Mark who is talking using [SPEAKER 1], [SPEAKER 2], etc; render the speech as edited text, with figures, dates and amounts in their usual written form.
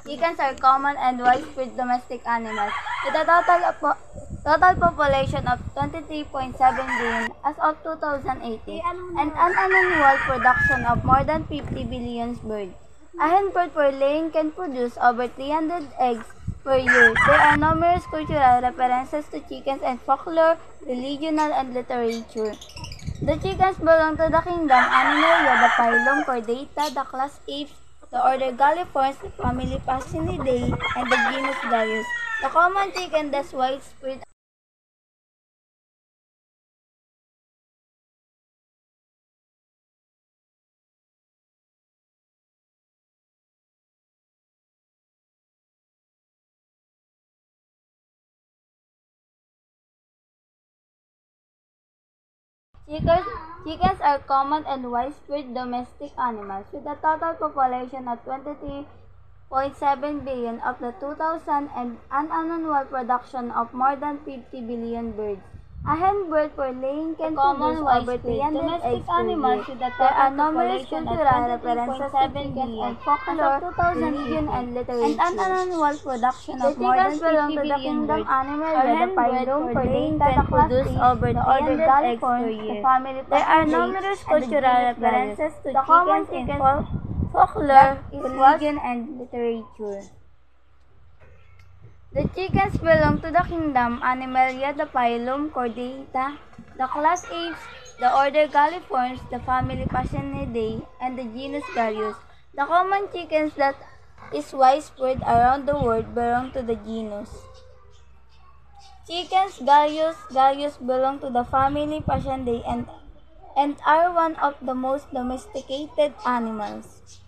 [SPEAKER 1] Chickens are common and widespread domestic animals with a total population of 23.7 billion as of 2018 and an annual production of more than 50 billion birds. A hen bird per laying can produce over 300 eggs per year. There are numerous cultural references to chickens in folklore, religion, and literature. The chickens belong to the kingdom Animalia, the phylum Chordata, the class Apes, the order Galliformes, the family Pachynidae, and the genus Gallus. The common chicken thus widespread. Chickens are common and widespread domestic animals with a total population of 23.7 billion of the 2000 and an annual production of more than 50 billion birds. A hen bird per laying can produce over 300 eggs per year. There are numerous cultural references to chickens and folklore, religion, and literature. And an annual production of more than 50 billion birds. Animalia, the phylum Chordata, the class Apes, the order Galliformes, the family Pachynidae. There are numerous cultural references to chickens in folklore, religion, and literature. The chickens belong to the kingdom Animalia, the phylum Chordata, the class Apes, the order Galliformes, the family Pachynidae, and the genus Gallus. The common chickens that is widespread around the world belong to the genus. Chickens Gallus belong to the family Pachynidae and are one of the most domesticated animals.